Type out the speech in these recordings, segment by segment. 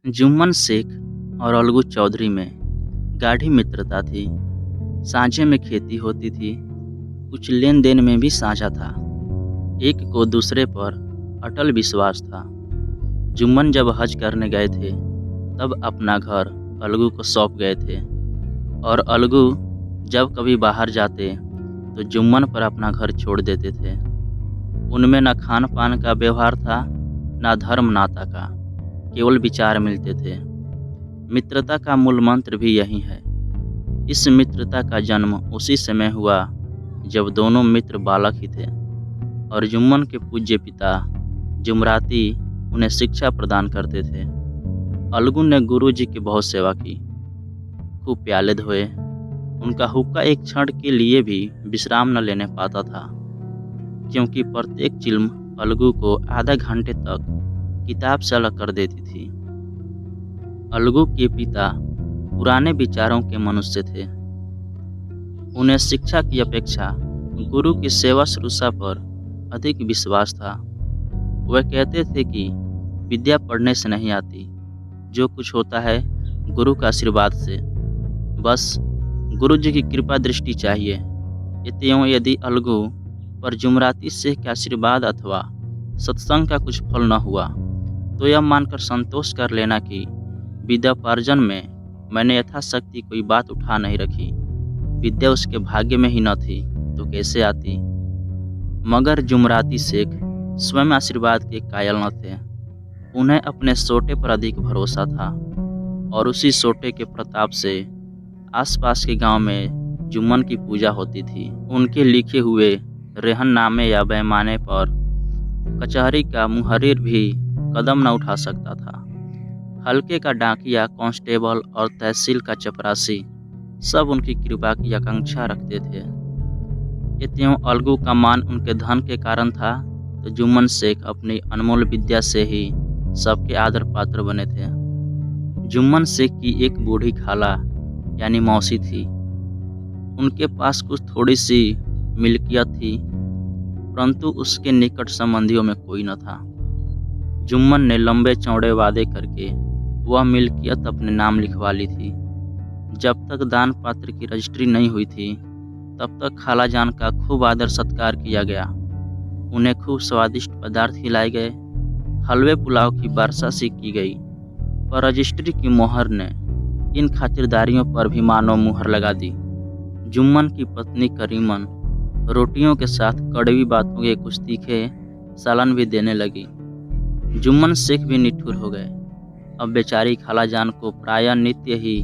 जुम्मन शेख और अलगू चौधरी में गाढ़ी मित्रता थी। साझे में खेती होती थी, कुछ लेन देन में भी साझा था। एक को दूसरे पर अटल विश्वास था। जुम्मन जब हज करने गए थे तब अपना घर अलगू को सौंप गए थे, और अलगू जब कभी बाहर जाते तो जुम्मन पर अपना घर छोड़ देते थे। उनमें न खान पान का व्यवहार था, न धर्म नाता का, केवल विचार मिलते थे। मित्रता का मूल मंत्र भी यही है। इस मित्रता का जन्म उसी समय हुआ जब दोनों मित्र बालक ही थे, और जुम्मन के पूज्य पिता जुमराती उन्हें शिक्षा प्रदान करते थे। अलगू ने गुरु जी की बहुत सेवा की, खूब प्याले धोए। उनका हुक्का एक क्षण के लिए भी विश्राम न लेने पाता था, क्योंकि प्रत्येक चिल्म अलगू को आधा घंटे तक किताब से अलग कर देती थी। अलगू के पिता पुराने विचारों के मनुष्य थे। उन्हें शिक्षा की अपेक्षा गुरु की सेवा शुश्रूषा पर अधिक विश्वास था। वह कहते थे कि विद्या पढ़ने से नहीं आती, जो कुछ होता है गुरु का आशीर्वाद से। बस गुरु जी की कृपा दृष्टि चाहिए। इतने यदि अलगू पर जुमराती शेख के आशीर्वाद अथवा सत्संग का कुछ फल न हुआ तो यह मानकर संतोष कर लेना कि विद्यापार्जन में मैंने यथाशक्ति कोई बात उठा नहीं रखी। विद्या उसके भाग्य में ही न थी तो कैसे आती। मगर जुमराती शेख स्वयं आशीर्वाद के कायल न थे। उन्हें अपने सोटे पर अधिक भरोसा था, और उसी सोटे के प्रताप से आसपास के गांव में जुम्मन की पूजा होती थी। उनके लिखे हुए रेहननामे या पैमाने पर कचहरी का मुहर्रिर भी कदम न उठा सकता था। हल्के का डाकिया, कांस्टेबल और तहसील का चपरासी सब उनकी कृपा की आकांक्षा रखते थे। इतने अलगू का मान उनके धन के कारण था, तो जुम्मन शेख अपनी अनमोल विद्या से ही सबके आदर पात्र बने थे। जुम्मन शेख की एक बूढ़ी खाला यानी मौसी थी। उनके पास कुछ थोड़ी सी मिल्कियत थी, परंतु उसके निकट संबंधियों में कोई न था। जुम्मन ने लंबे चौड़े वादे करके वह मिल्कियत अपने नाम लिखवा ली थी। जब तक दान पात्र की रजिस्ट्री नहीं हुई थी तब तक खालाजान का खूब आदर सत्कार किया गया। उन्हें खूब स्वादिष्ट पदार्थ खिलाए गए। हलवे पुलाव की वर्षा सी की गई, पर रजिस्ट्री की मोहर ने इन खातिरदारियों पर भी मानो मुहर लगा दी। जुम्मन की पत्नी करीमन रोटियों के साथ कड़वी बातों के कुछ तीखे सालन भी देने लगी। जुम्मन शेख भी निठुर हो गए। अब बेचारी खालाजान को प्रायः नित्य ही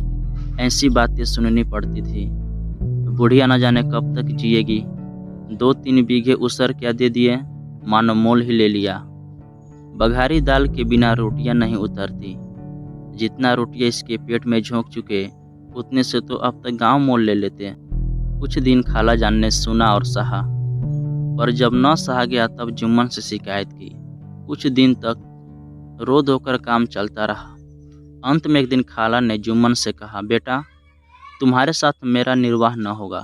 ऐसी बातें सुननी पड़ती थी। बुढ़िया न जाने कब तक जिएगी। 2-3 बीघे उसर क्या दे दिए, मानो मोल ही ले लिया। बघारी दाल के बिना रोटियां नहीं उतरती। जितना रोटियां इसके पेट में झोंक चुके उतने से तो अब तक गांव मोल ले लेते। कुछ दिन खालाजान ने सुना और सहा, पर जब न सहा गया तब जुम्मन से शिकायत की। कुछ दिन तक रो धोकर काम चलता रहा। अंत में एक दिन खाला ने जुम्मन से कहा, बेटा, तुम्हारे साथ मेरा निर्वाह न होगा।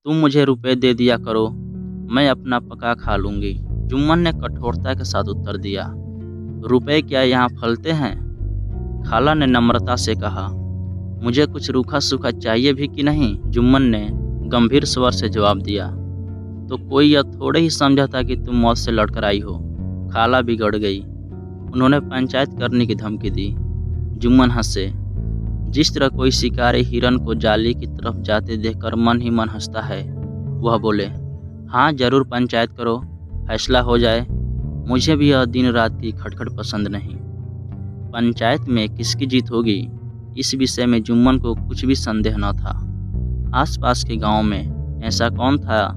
तुम मुझे रुपए दे दिया करो, मैं अपना पका खा लूंगी। जुम्मन ने कठोरता के साथ उत्तर दिया, रुपए क्या यहाँ फलते हैं? खाला ने नम्रता से कहा, मुझे कुछ रूखा सूखा चाहिए भी कि नहीं? जुम्मन ने गंभीर स्वर से जवाब दिया, तो कोई यह थोड़े ही समझा था कि तुम मौत से लड़कर आई हो। खाला बिगड़ गई। उन्होंने पंचायत करने की धमकी दी। जुम्मन हंसे। जिस तरह कोई शिकारी हिरन को जाली की तरफ जाते देखकर मन ही मन हंसता है, वह बोले, हाँ जरूर पंचायत करो, फैसला हो जाए। मुझे भी यह दिन रात की खटखट पसंद नहीं। पंचायत में किसकी जीत होगी, इस विषय में जुम्मन को कुछ भी संदेह न था। आसपास के गांव में ऐसा कौन था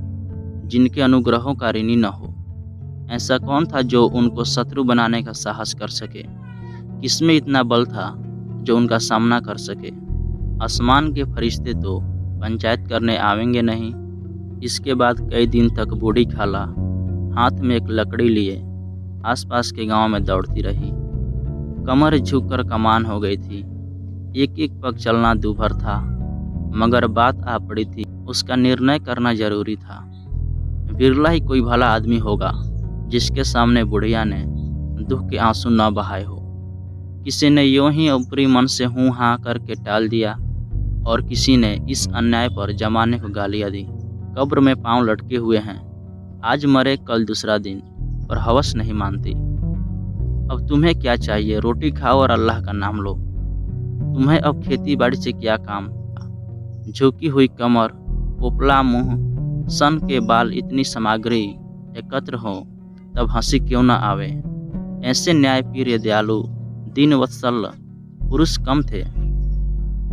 जिनके अनुग्रहों का ऋणी न हो? ऐसा कौन था जो उनको शत्रु बनाने का साहस कर सके? किसमें इतना बल था जो उनका सामना कर सके? आसमान के फरिश्ते तो पंचायत करने आवेंगे नहीं। इसके बाद कई दिन तक बूढ़ी खाला हाथ में एक लकड़ी लिए आसपास के गांव में दौड़ती रही। कमर झुककर कमान हो गई थी। एक एक पग चलना दूभर था, मगर बात आ पड़ी थी। उसका निर्णय करना जरूरी था। बिरला ही कोई भला आदमी होगा जिसके सामने बुढ़िया ने दुख के आंसू न बहाए हो। किसी ने यूं ही ऊपरी मन से हूँ हाँ करके टाल दिया और किसी ने इस अन्याय पर जमाने को गालियाँ दी। कब्र में पांव लटके हुए हैं, आज मरे कल दूसरा दिन, पर हवस नहीं मानती। अब तुम्हें क्या चाहिए? रोटी खाओ और अल्लाह का नाम लो। तुम्हें अब खेती बाड़ी से क्या काम? झुकी हुई कमर, पोपला मुंह, सन के बाल, इतनी सामग्री एकत्र हो तब हंसी क्यों न आवे। ऐसे न्याय प्रिय दयालु दीन वत्सल पुरुष कम थे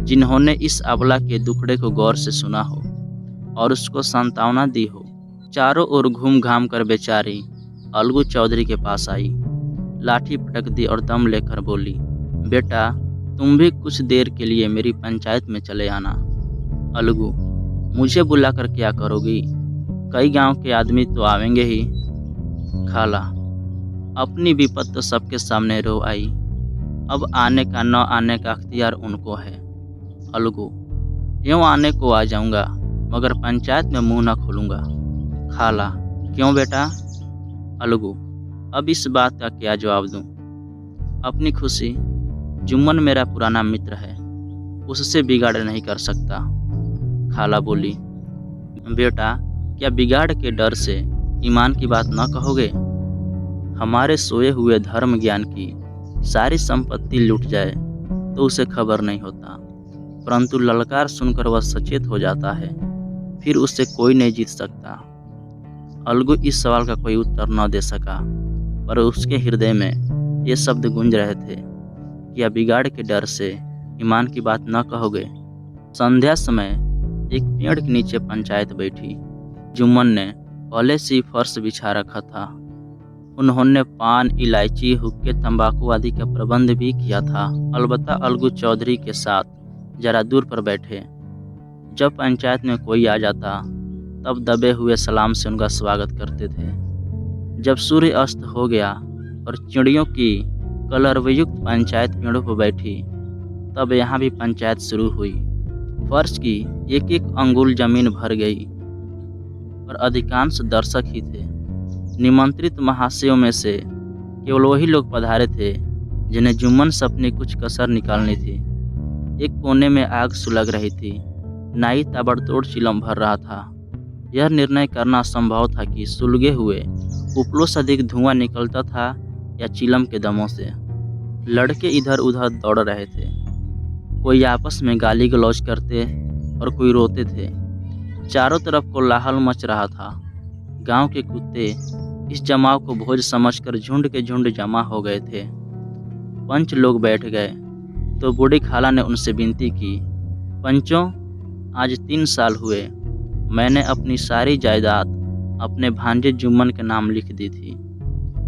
जिन्होंने इस अबला के दुखड़े को गौर से सुना हो और उसको सांत्वना दी हो। चारों ओर घूम घाम कर बेचारी अलगू चौधरी के पास आई, लाठी पटक दी और दम लेकर बोली, बेटा तुम भी कुछ देर के लिए मेरी पंचायत में चले आना। अलगू, मुझे बुलाकर क्या करोगी? कई गांव के आदमी तो आवेंगे ही। खाला, अपनी विपत तो सबके सामने रो आई, अब आने का न आने का अख्तियार उनको है। अलगू, यूँ आने को आ जाऊंगा मगर पंचायत में मुंह न खोलूंगा। खाला, क्यों बेटा? अलगू, अब इस बात का क्या जवाब दूं? अपनी खुशी, जुम्मन मेरा पुराना मित्र है, उससे बिगाड़ नहीं कर सकता। खाला बोली, बेटा क्या बिगाड़ के डर से ईमान की बात न कहोगे? हमारे सोए हुए धर्म ज्ञान की सारी संपत्ति लूट जाए तो उसे खबर नहीं होता, परंतु ललकार सुनकर वह सचेत हो जाता है, फिर उससे कोई नहीं जीत सकता। अलगू इस सवाल का कोई उत्तर न दे सका, पर उसके हृदय में ये शब्द गूंज रहे थे, क्या बिगाड़ के डर से ईमान की बात न कहोगे? संध्या समय एक पेड़ के नीचे पंचायत बैठी। जुम्मन ने पहले से ही फर्श बिछा रखा था। उन्होंने पान, इलायची, हुक्के, तंबाकू आदि का प्रबंध भी किया था। अलबत्ता अलगू चौधरी के साथ जरा दूर पर बैठे। जब पंचायत में कोई आ जाता तब दबे हुए सलाम से उनका स्वागत करते थे। जब सूर्य अस्त हो गया और चिड़ियों की कलरवयुक्त पंचायत पेड़ों पर बैठी, तब यहाँ भी पंचायत शुरू हुई। फर्श की एक एक अंगुल जमीन भर गई, पर अधिकांश दर्शक ही थे। निमंत्रित महाशयों में से केवल वही लोग पधारे थे जिन्हें जुम्मन से अपनी कुछ कसर निकालनी थी। एक कोने में आग सुलग रही थी। नाई ताबड़तोड़ चिलम भर रहा था। यह निर्णय करना असंभव था कि सुलगे हुए उपलों से अधिक धुआं निकलता था या चिलम के दमों से। लड़के इधर उधर दौड़ रहे थे, कोई आपस में गाली गलौज करते और कोई रोते थे। चारों तरफ कोलाहल मच रहा था। गांव के कुत्ते इस जमाव को भोज समझकर झुंड के झुंड जमा हो गए थे। पंच लोग बैठ गए तो बूढ़ी खाला ने उनसे विनती की, पंचों, आज 3 साल हुए मैंने अपनी सारी जायदाद अपने भांजे जुम्मन के नाम लिख दी थी।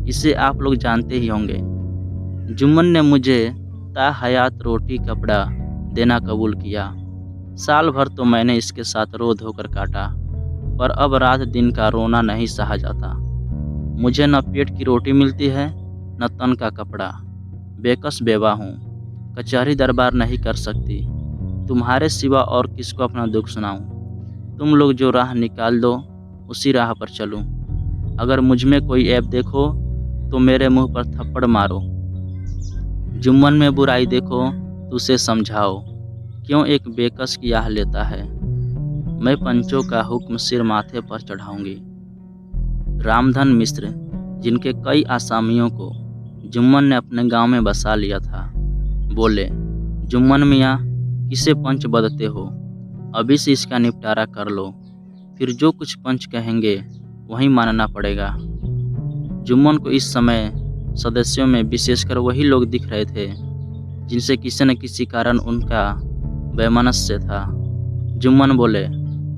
इसे आप लोग जानते ही होंगे। जुम्मन ने मुझे ता हयात रोटी कपड़ा देना कबूल किया। साल भर तो मैंने इसके साथ रो धोकर काटा, पर अब रात दिन का रोना नहीं सहा जाता। मुझे न पेट की रोटी मिलती है न तन का कपड़ा। बेकस बेवा हूँ, कचहरी दरबार नहीं कर सकती। तुम्हारे सिवा और किसको अपना दुख सुनाऊं? तुम लोग जो राह निकाल दो उसी राह पर चलूं। अगर मुझ में कोई ऐब देखो तो मेरे मुंह पर थप्पड़ मारो। जुम्मन में बुराई देखो तो उसे समझाओ, क्यों एक बेकस की आह लेता है। मैं पंचों का हुक्म सिर माथे पर चढ़ाऊंगी। रामधन मिश्र, जिनके कई आसामियों को जुम्मन ने अपने गांव में बसा लिया था, बोले, जुम्मन मियाँ, किसे पंच बदते हो? अभी से इसका निपटारा कर लो, फिर जो कुछ पंच कहेंगे वही मानना पड़ेगा। जुम्मन को इस समय सदस्यों में विशेषकर वही लोग दिख रहे थे जिनसे किसी न किसी कारण उनका वैमनस्य था। जुम्मन बोले,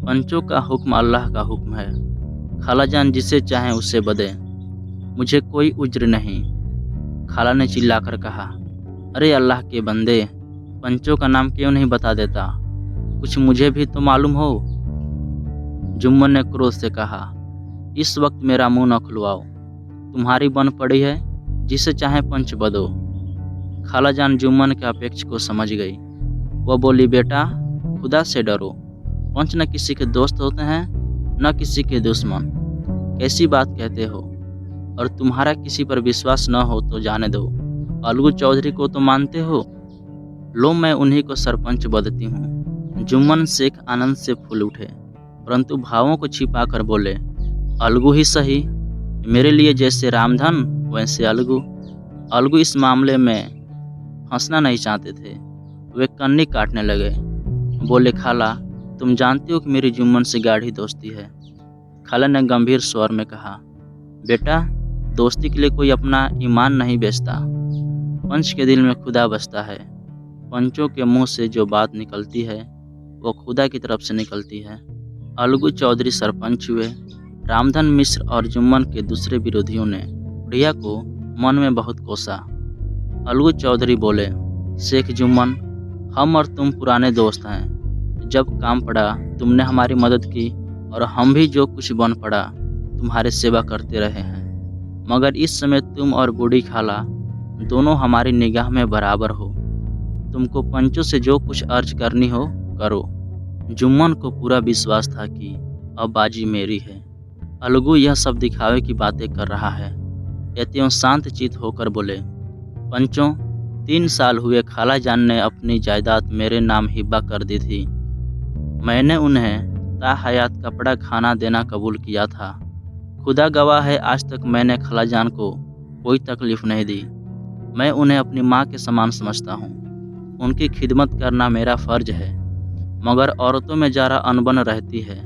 पंचों का हुक्म अल्लाह का हुक्म है। खालाजान जिसे चाहें उसे बदे, मुझे कोई उज्र नहीं। खाला ने चिल्लाकर कहा, अरे अल्लाह के बंदे, पंचों का नाम क्यों नहीं बता देता? कुछ मुझे भी तो मालूम हो। जुम्मन ने क्रोध से कहा, इस वक्त मेरा मुंह न खुलवाओ। तुम्हारी बन पड़ी है, जिसे चाहे पंच बदो। खालाजान जुम्मन के अपेक्ष को समझ गई। वह बोली, बेटा खुदा से डरो। पंच न किसी के दोस्त होते हैं न किसी के दुश्मन। कैसी बात कहते हो? और तुम्हारा किसी पर विश्वास न हो तो जाने दो अलगू चौधरी को तो मानते हो? लो मैं उन्हीं को सरपंच बदती हूँ। जुम्मन शेख आनंद से फूल उठे, परंतु भावों को छिपा कर बोले, अलगू ही सही। मेरे लिए जैसे रामधन वैसे अलगू। अलगू इस मामले में हंसना नहीं चाहते थे। वे कन्नी काटने लगे। बोले, खाला तुम जानती हो कि मेरी जुम्मन से गाढ़ी दोस्ती है। खाला ने गंभीर स्वर में कहा, बेटा दोस्ती के लिए कोई अपना ईमान नहीं बेचता। पंच के दिल में खुदा बसता है। पंचों के मुंह से जो बात निकलती है वो खुदा की तरफ से निकलती है। अलगू चौधरी सरपंच हुए। रामधन मिश्र और जुम्मन के दूसरे विरोधियों ने प्रिया को मन में बहुत कोसा। अलगू चौधरी बोले, शेख जुम्मन, हम और तुम पुराने दोस्त हैं। जब काम पड़ा तुमने हमारी मदद की और हम भी जो कुछ बन पड़ा तुम्हारे सेवा करते रहे हैं। मगर इस समय तुम और बूढ़ी खाला दोनों हमारी निगाह में बराबर हो। तुमको पंचों से जो कुछ अर्ज करनी हो करो। जुम्मन को पूरा विश्वास था कि अब बाजी मेरी है। अलगू यह सब दिखावे की बातें कर रहा है। एत्यों शांत चित होकर बोले, पंचों 3 साल हुए खाला जान ने अपनी जायदाद मेरे नाम हिब्बा कर दी थी। मैंने उन्हें ताहयात कपड़ा खाना देना कबूल किया था। खुदा गवाह है, आज तक मैंने खाला जान को कोई तकलीफ नहीं दी। मैं उन्हें अपनी माँ के समान समझता हूँ। उनकी खिदमत करना मेरा फर्ज है। मगर औरतों में जरा अनबन रहती है,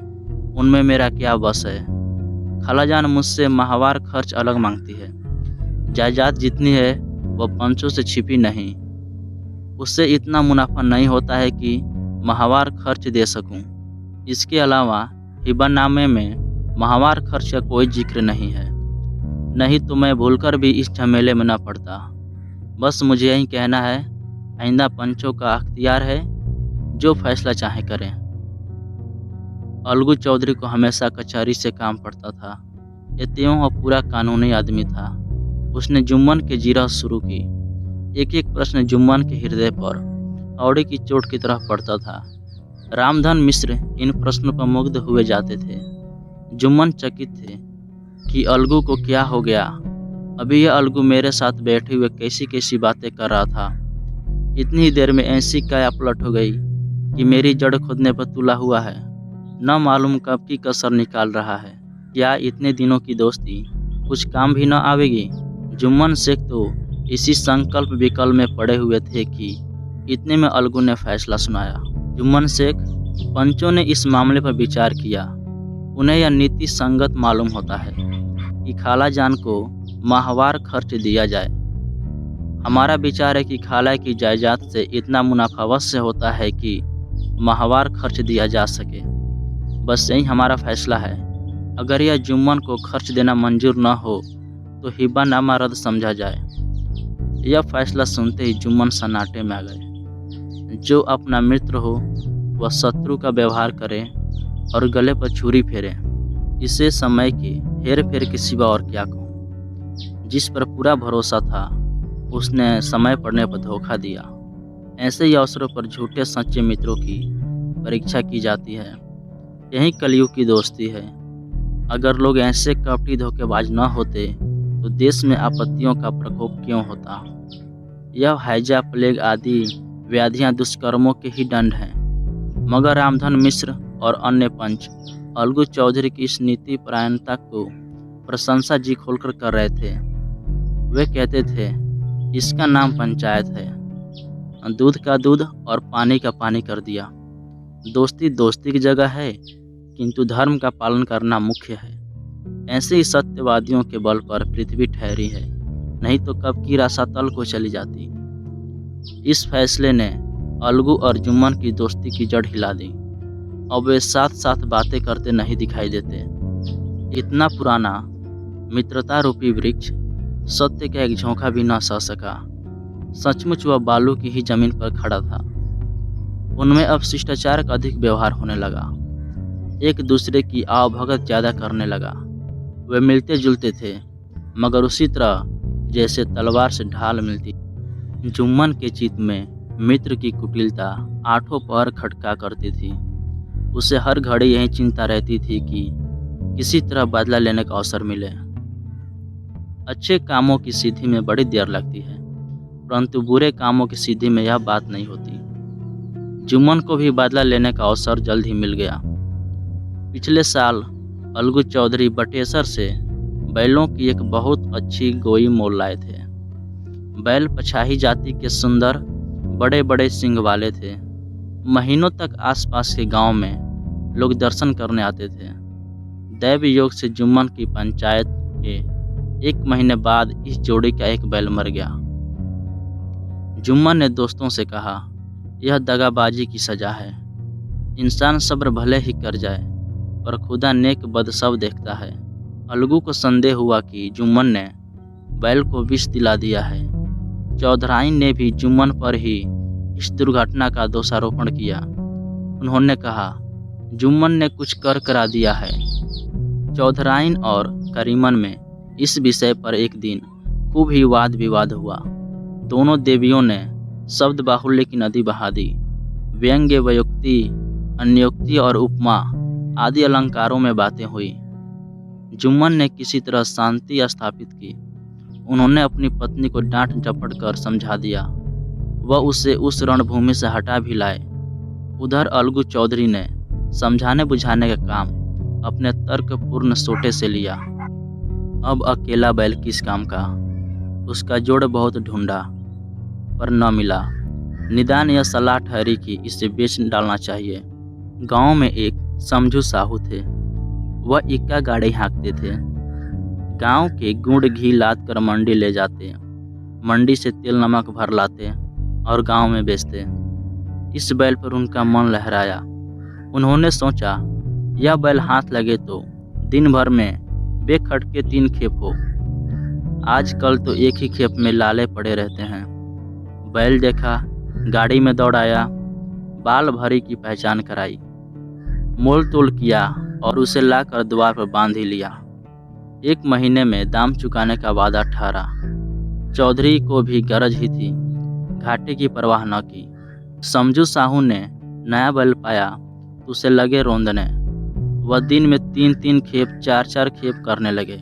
उनमें मेरा क्या बस है। खालाजान मुझसे माहवार खर्च अलग मांगती है। जायदाद जितनी है वह पंचों से छिपी नहीं। उससे इतना मुनाफा नहीं होता है कि माहवार खर्च दे सकूं। इसके अलावा हिब्बानामे में माहवार खर्च का कोई जिक्र नहीं है। नहीं तो मैं भूलकर भी इस झमेले में न पड़ता। बस मुझे यही कहना है, आइंदा पंचों का अख्तियार है, जो फैसला चाहे करें। अलगू चौधरी को हमेशा कचहरी से काम पड़ता था। एत्यों और पूरा कानूनी आदमी था। उसने जुम्मन के जिरह शुरू की। एक एक प्रश्न जुम्मन के हृदय पर औड़े की चोट की तरह पड़ता था। रामधन मिश्र इन प्रश्नों पर मुग्ध हुए जाते थे। जुम्मन चकित थे कि अलगू को क्या हो गया। अभी यह अलगू मेरे साथ बैठे हुए कैसी कैसी बातें कर रहा था। इतनी ही देर में ऐसी काया पलट हो गई कि मेरी जड़ खोदने पर तुला हुआ है। न मालूम कब की कसर निकाल रहा है। क्या इतने दिनों की दोस्ती कुछ काम भी न आवेगी। जुम्मन शेख तो इसी संकल्प विकल्प में पड़े हुए थे कि इतने में अलगू ने फैसला सुनाया। जुम्मन शेख, पंचों ने इस मामले पर विचार किया। उन्हें यह नीति संगत मालूम होता है कि खाला जान को माहवार खर्च दिया जाए। हमारा विचार है कि खाला की जायदाद से इतना मुनाफा अवश्य होता है कि माहवार खर्च दिया जा सके। बस यही हमारा फैसला है। अगर यह जुम्मन को खर्च देना मंजूर न हो तो हिब्बानामा रद्द समझा जाए। यह फैसला सुनते ही जुम्मन सन्नाटे में आ गए। जो अपना मित्र हो वह शत्रु का व्यवहार करे और गले पर छुरी फेरे, इसे समय के हेर फेर के सिवा और क्या कहूँ। जिस पर पूरा भरोसा था उसने समय पड़ने पर धोखा दिया। ऐसे ही अवसरों पर झूठे सच्चे मित्रों की परीक्षा की जाती है। यही कलयुग की दोस्ती है। अगर लोग ऐसे कपटी धोखेबाज न होते तो देश में आपत्तियों का प्रकोप क्यों होता। यह हैजा, प्लेग आदि व्याधियां दुष्कर्मों के ही दंड हैं। मगर रामधन मिश्र और अन्य पंच अलगू चौधरी की इस नीति परायणता को प्रशंसा जी खोलकर कर रहे थे। वे कहते थे, इसका नाम पंचायत है। दूध का दूध और पानी का पानी कर दिया। दोस्ती दोस्ती की जगह है, किंतु धर्म का पालन करना मुख्य है। ऐसे ही सत्यवादियों के बल पर पृथ्वी ठहरी है, नहीं तो कब की रसातल को चली जाती। इस फैसले ने अलगू और जुम्मन की दोस्ती की जड़ हिला दी। अब वे साथ साथ बातें करते नहीं दिखाई देते। इतना पुराना मित्रता रूपी वृक्ष सत्य का एक झोंका भी न सह सका। सचमुच वह बालू की ही जमीन पर खड़ा था। उनमें अब शिष्टाचार का अधिक व्यवहार होने लगा। एक दूसरे की आवभगत ज्यादा करने लगा। वे मिलते जुलते थे, मगर उसी तरह जैसे तलवार से ढाल मिलती। जुम्मन के चित्त में मित्र की कुटिलता आठों पहर खटका करती थी। उसे हर घड़ी यही चिंता रहती थी कि किसी तरह बदला लेने का अवसर मिले। अच्छे कामों की सिद्धि में बड़ी देर लगती है, परंतु बुरे कामों की सिद्धि में यह बात नहीं होती। जुम्मन को भी बदला लेने का अवसर जल्द ही मिल गया। पिछले साल अलगू चौधरी बटेसर से बैलों की एक बहुत अच्छी गोई मोल लाए थे। बैल पछाही जाति के सुंदर बड़े बड़े सींग वाले थे। महीनों तक आसपास के गांव में लोग दर्शन करने आते थे। दैव योग से जुम्मन की पंचायत के 1 महीने बाद इस जोड़ी का एक बैल मर गया। जुम्मन ने दोस्तों से कहा, यह दगाबाजी की सजा है। इंसान सब्र भले ही कर जाए, पर खुदा नेक बद सब देखता है। अलगू को संदेह हुआ कि जुम्मन ने बैल को विष दिला दिया है। चौधराइन ने भी जुम्मन पर ही इस दुर्घटना का दोषारोपण किया। उन्होंने कहा, जुम्मन ने कुछ कर करा दिया है। चौधराइन और करीमन में इस विषय पर एक दिन खूब ही वाद विवाद हुआ। दोनों देवियों ने शब्द बाहुल्य की नदी बहा दी। व्यंग्य, व्युक्ति, अन्योक्ति और उपमा आदि अलंकारों में बातें हुई। जुम्मन ने किसी तरह शांति स्थापित की। उन्होंने अपनी पत्नी को डांट डपट कर समझा दिया। वह उसे उस रणभूमि से हटा भी लाए। उधर अलगू चौधरी ने समझाने बुझाने का काम अपने तर्कपूर्ण सोटे से लिया। अब अकेला बैल किस काम का। उसका जोड़ बहुत ढूंढा पर न मिला। निदान यह सलाह ठहरी कि इसे बेच डालना चाहिए। गांव में एक समझू साहू थे। वह इक्का गाड़ी हाँकते थे। गांव के गुड़ घी लाद कर मंडी ले जाते। मंडी से तेल नमक भर लाते और गांव में बेचते। इस बैल पर उनका मन लहराया। उन्होंने सोचा, यह बैल हाथ लगे तो दिन भर में बेखटके 3 खेप हो। आजकल तो एक ही खेप में लाले पड़े रहते हैं। बैल देखा, गाड़ी में दौड़ाया, बाल भरी की पहचान कराई, मोल तोल किया और उसे लाकर द्वार पर बांध ही लिया। 1 महीने में दाम चुकाने का वादा ठहरा। चौधरी को भी गरज ही थी, घाटे की परवाह न की। समझू साहू ने नया बैल पाया तो उसे लगे रौंदने। वह दिन में 3-3 खेप 4-4 खेप करने लगे।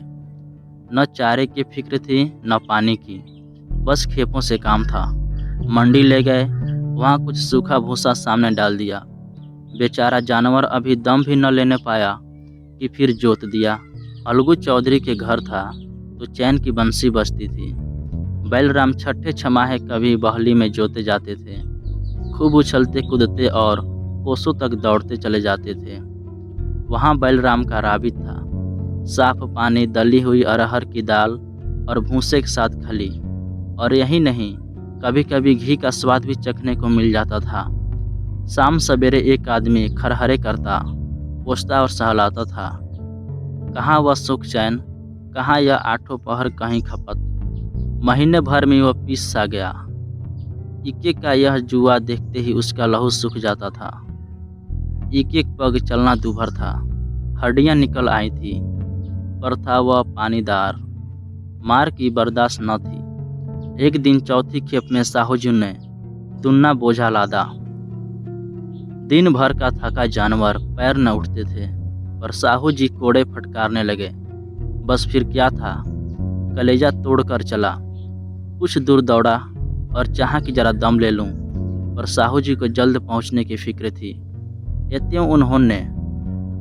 न चारे की फिक्र थी न पानी की, बस खेपों से काम था। मंडी ले गए, वहाँ कुछ सूखा भूसा सामने डाल दिया। बेचारा जानवर अभी दम भी न लेने पाया कि फिर जोत दिया। अलगू चौधरी के घर था तो चैन की बंसी बजती थी। बैलराम छठे छमाहे कभी बहली में जोते जाते थे। खूब उछलते कूदते और कोसों तक दौड़ते चले जाते थे। वहाँ बैलराम का राबित था। साफ पानी, दली हुई अरहर की दाल और भूसे के साथ खली। और यही नहीं, कभी कभी घी का स्वाद भी चखने को मिल जाता था। शाम सवेरे एक आदमी खरहरे करता, पोछता और सहलाता था। कहाँ वह सुख चैन, कहाँ यह 8 पहर कहीं खपत। महीने भर में वह पीस सा गया। इक्के का यह जुआ देखते ही उसका लहू सूख जाता था। एक पग चलना दूभर था, हड्डियां निकल आई थी, पर था वह पानीदार। मार की बर्दाश्त न थी। एक दिन चौथी खेप में साहूजी ने दुन्ना बोझा लादा। दिन भर का थका जानवर पैर न उठते थे, पर साहूजी कोड़े फटकारने लगे। बस फिर क्या था, कलेजा तोड़कर चला। कुछ दूर दौड़ा और चाहा कि जरा दम ले लूं, पर साहूजी को जल्द पहुंचने की फिक्र थी। एत्यों उन्होंने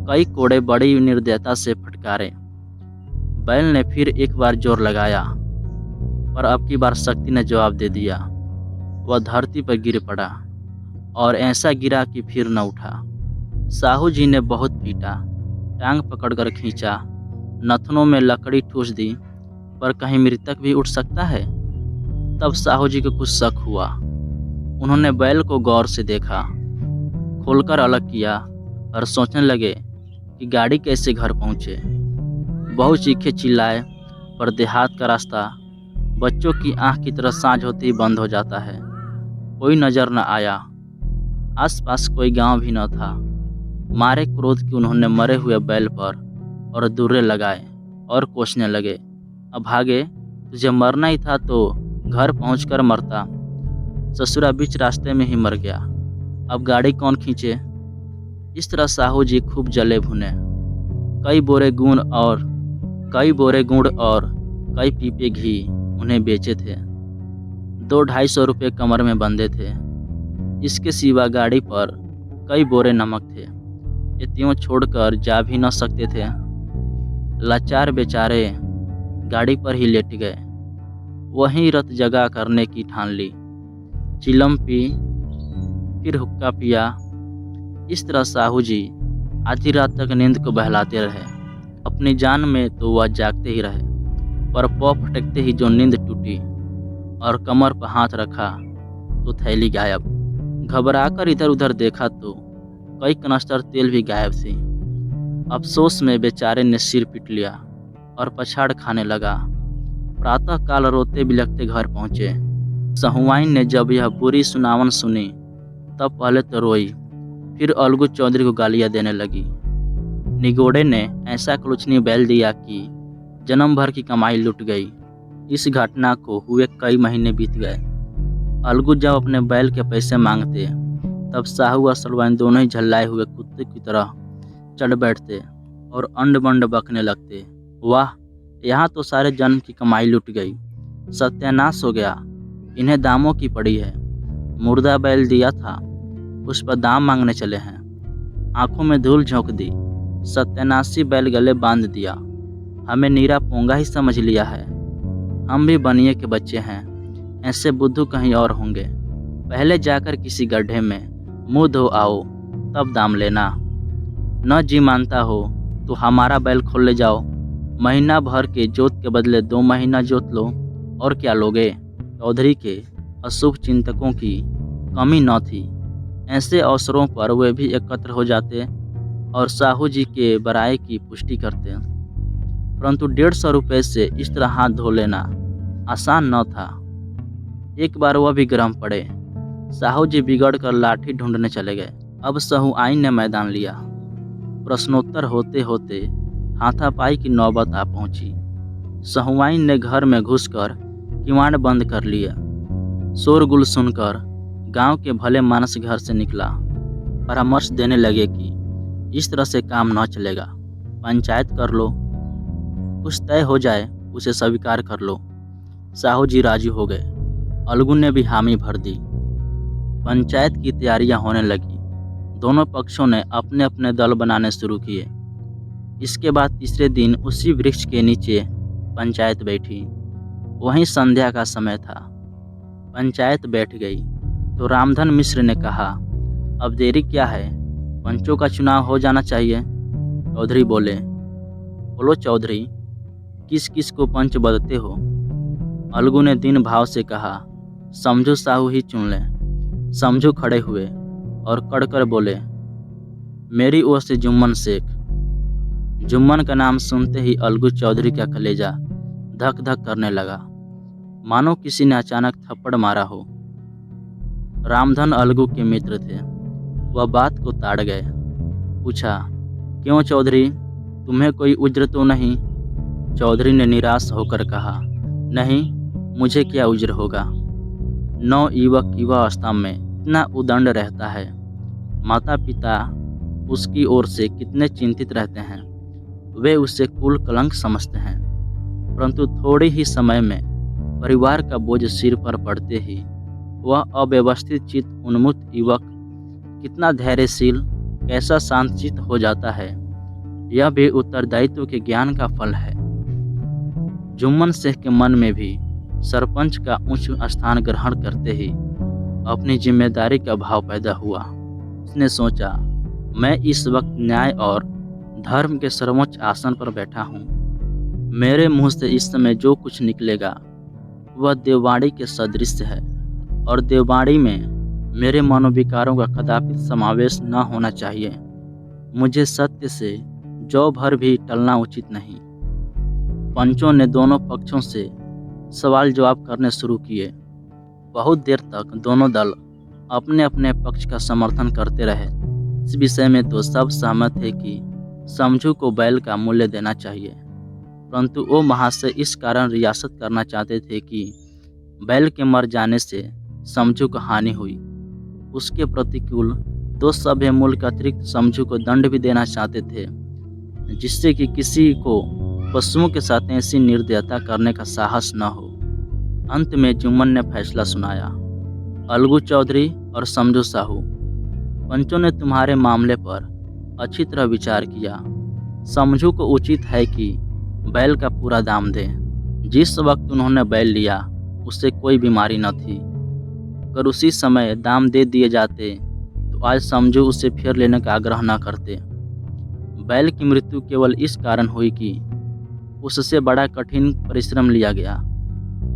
कई कोड़े बड़ी निर्दयता से फटकारे। बैल ने फिर एक बार जोर लगाया, पर अब की बार शक्ति ने जवाब दे दिया। वह धरती पर गिर पड़ा और ऐसा गिरा कि फिर न उठा। साहूजी ने बहुत पीटा, टांग पकड़कर खींचा, नथनों में लकड़ी ठूस दी, पर कहीं मृतक भी उठ सकता है। तब साहूजी को कुछ शक हुआ। उन्होंने बैल को गौर से देखा, खोलकर अलग किया और सोचने लगे कि गाड़ी कैसे घर पहुंचे। बहुत चीखे चिल्लाए, पर देहात का रास्ता बच्चों की आंख की तरह सांझ होते ही बंद हो जाता है। कोई नजर न आया, आसपास कोई गांव भी न था। मारे क्रोध की उन्होंने मरे हुए बैल पर और दुर्रे लगाए और कोसने लगे। अब भागे, तुझे मरना ही था तो घर पहुंचकर मरता। ससुरा बीच रास्ते में ही मर गया, अब गाड़ी कौन खींचे। इस तरह साहूजी खूब जले भुने। कई बोरे गुड़ और कई पीपे घी उन्हें बेचे थे। 200-250 रुपये कमर में बंधे थे। इसके सिवा गाड़ी पर कई बोरे नमक थे। ये त्यों छोड़कर जा भी न सकते थे। लाचार बेचारे गाड़ी पर ही लेट गए। वहीं रत जगा करने की ठान ली। चिलम पी, फिर हुक्का पिया। इस तरह साहू जी आधी रात तक नींद को बहलाते रहे। अपनी जान में तो वह जागते ही रहे, पर पौ फटकते ही जो नींद टूटी और कमर पर हाथ रखा तो थैली गायब। घबराकर इधर उधर देखा तो कई कनस्तर तेल भी गायब थी। अफसोस में बेचारे ने सिर पीट लिया और पछाड़ खाने लगा। प्रातः काल रोते बिलखते घर पहुंचे। सहुआइन ने जब यह बुरी सुनावन सुनी तब पहले तो रोई, फिर अलगू चौधरी को गालियां देने लगी। निगोड़े ने ऐसा कुलछनी बैल दिया कि जन्म भर की कमाई लुट गई। इस घटना को हुए कई महीने बीत गए। अलगू जब अपने बैल के पैसे मांगते तब साहू और सलवाइन दोनों ही झल्लाए हुए कुत्ते की तरह चढ़ बैठते और अंड बंड बकने लगते। वाह, यहाँ तो सारे जन्म की कमाई लुट गई, सत्यानाश हो गया। इन्हें दामों की पड़ी है। मुर्दा बैल दिया था, उस पर दाम मांगने चले हैं। आंखों में धूल झोंक दी। सत्यानाशी बैल गले बांध दिया। हमें नीरा पोंगा ही समझ लिया है। हम भी बनिए के बच्चे हैं, ऐसे बुद्धू कहीं और होंगे। पहले जाकर किसी गड्ढे में मुंह धो आओ, तब दाम लेना। न जी मानता हो तो हमारा बैल खोल ले जाओ। महीना भर के जोत के बदले 2 महीना जोत लो, और क्या लोगे। चौधरी के अशुभ चिंतकों की कमी न थी। ऐसे अवसरों पर वे भी एकत्र हो जाते और साहू जी के बराए की पुष्टि करते। परंतु 150 रुपये से इस तरह हाथ धो लेना आसान न था। एक बार वह भी गर्म पड़े। साहू जी बिगड़ कर लाठी ढूंढने चले गए। अब सहुआइन ने मैदान लिया। प्रश्नोत्तर होते होते हाथापाई की नौबत आ पहुंची। सहुआइन ने घर में घुसकर किवाड़ बंद कर लिया। शोरगुल सुनकर गांव के भले मानस घर से निकला। परामर्श देने लगे कि इस तरह से काम न चलेगा, पंचायत कर लो, कुछ तय हो जाए उसे स्वीकार कर लो। साहू जी राजी हो गए। अलगू ने भी हामी भर दी। पंचायत की तैयारियां होने लगी। दोनों पक्षों ने अपने अपने दल बनाने शुरू किए। इसके बाद तीसरे दिन उसी वृक्ष के नीचे पंचायत बैठी। वहीं संध्या का समय था। पंचायत बैठ गई तो रामधन मिश्र ने कहा, अब देरी क्या है, पंचों का चुनाव हो जाना चाहिए। चौधरी बोले, बोलो चौधरी, किस किस को पंच बदते हो। अलगू ने दीन भाव से कहा, समझू साहू ही चुन लें। समझू खड़े हुए और कड़कर बोले, मेरी ओर से जुम्मन शेख। जुम्मन का नाम सुनते ही अलगू चौधरी का कलेजा धक धक करने लगा, मानो किसी ने अचानक थप्पड़ मारा हो। रामधन अलगू के मित्र थे। वह बात को ताड़ गए। पूछा, क्यों चौधरी, तुम्हें उज्र उज्र तो नहीं। चौधरी ने निराश होकर कहा, नहीं, मुझे क्या उज्र होगा। 9 युवक युवावस्था में इतना उदंड रहता है। माता पिता उसकी ओर से कितने चिंतित रहते हैं। वे उसे कुल कलंक समझते हैं। परंतु थोड़े ही समय में परिवार का बोझ सिर पर पड़ते ही वह अव्यवस्थित चित्त उन्मुक्त युवक कितना धैर्यशील, कैसा शांतचित्त हो जाता है। यह भी उत्तरदायित्व के ज्ञान का फल है। जुम्मन शेख के मन में भी सरपंच का उच्च स्थान ग्रहण करते ही अपनी जिम्मेदारी का भाव पैदा हुआ। उसने सोचा, मैं इस वक्त न्याय और धर्म के सर्वोच्च आसन पर बैठा हूँ। मेरे मुंह से इस समय जो कुछ निकलेगा वह देववाणी के सदृश है, और देववाणी में मेरे मनोविकारों का कदापि समावेश न होना चाहिए। मुझे सत्य से जौ भर भी टलना उचित नहीं। पंचों ने दोनों पक्षों से सवाल जवाब करने शुरू किए। बहुत देर तक दोनों दल अपने अपने पक्ष का समर्थन करते रहे। इस विषय में तो सब सहमत थे कि समझू को बैल का मूल्य देना चाहिए, परंतु वो महाशय इस कारण रियासत करना चाहते थे कि बैल के मर जाने से समझू को हानि हुई। उसके प्रतिकूल 2 सभ्य मूल्य के अतिरिक्त समझू को दंड भी देना चाहते थे, जिससे कि किसी को पशुओं के साथ ऐसी निर्दयता करने का साहस न हो। अंत में जुम्मन ने फैसला सुनाया। अलगू चौधरी और समझू साहू, पंचों ने तुम्हारे मामले पर अच्छी तरह विचार किया। समझू को उचित है कि बैल का पूरा दाम दें। जिस वक्त उन्होंने बैल लिया उससे कोई बीमारी न थी। अगर उसी समय दाम दे दिए जाते तो आज समझू उसे फिर लेने का आग्रह न करते। बैल की मृत्यु केवल इस कारण हुई कि उससे बड़ा कठिन परिश्रम लिया गया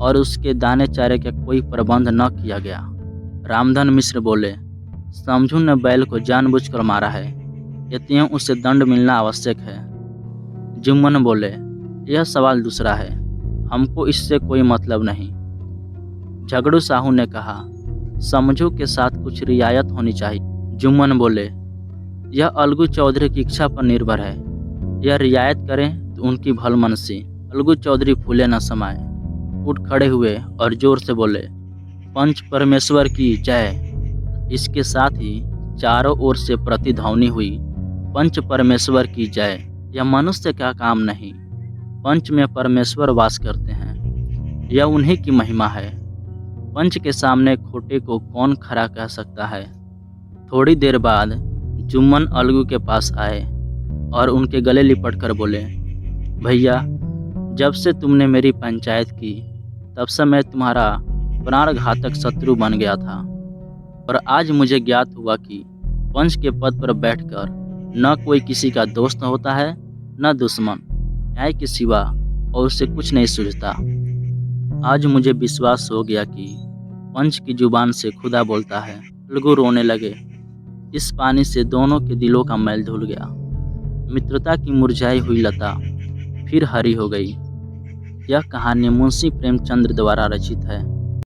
और उसके दाने चारे का कोई प्रबंध न किया गया। रामधन मिश्र बोले, समझू ने बैल को जानबूझकर मारा है, यद्यपि उसे दंड मिलना आवश्यक है। जुम्मन बोले, यह सवाल दूसरा है, हमको इससे कोई मतलब नहीं। झगड़ू साहू ने कहा, समझू के साथ कुछ रियायत होनी चाहिए। जुम्मन बोले, यह अलगू चौधरी की इच्छा पर निर्भर है। यह रियायत करें तो उनकी भलमनसी। अलगू चौधरी फूले न समाये, उठ खड़े हुए और जोर से बोले, पंच परमेश्वर की जय। इसके साथ ही चारों ओर से प्रतिध्वनि हुई, पंच परमेश्वर की जय। यह मनुष्य का काम नहीं, पंच में परमेश्वर वास करते हैं, यह उन्हीं की महिमा है। पंच के सामने खोटे को कौन खड़ा कह सकता है। थोड़ी देर बाद जुम्मन अलगू के पास आए और उनके गले लिपट कर बोले, भैया, जब से तुमने मेरी पंचायत की तब से मैं तुम्हारा प्राणघातक शत्रु बन गया था, और आज मुझे ज्ञात हुआ कि पंच के पद पर बैठकर न कोई किसी का दोस्त होता है न दुश्मन। न्याय के सिवा और उससे कुछ नहीं सूझता। आज मुझे विश्वास हो गया कि पंच की जुबान से खुदा बोलता है। अलगू रोने लगे। इस पानी से दोनों के दिलों का मैल धुल गया। मित्रता की मुरझाई हुई लता फिर हरी हो गई। यह कहानी मुंशी प्रेमचंद द्वारा रचित है।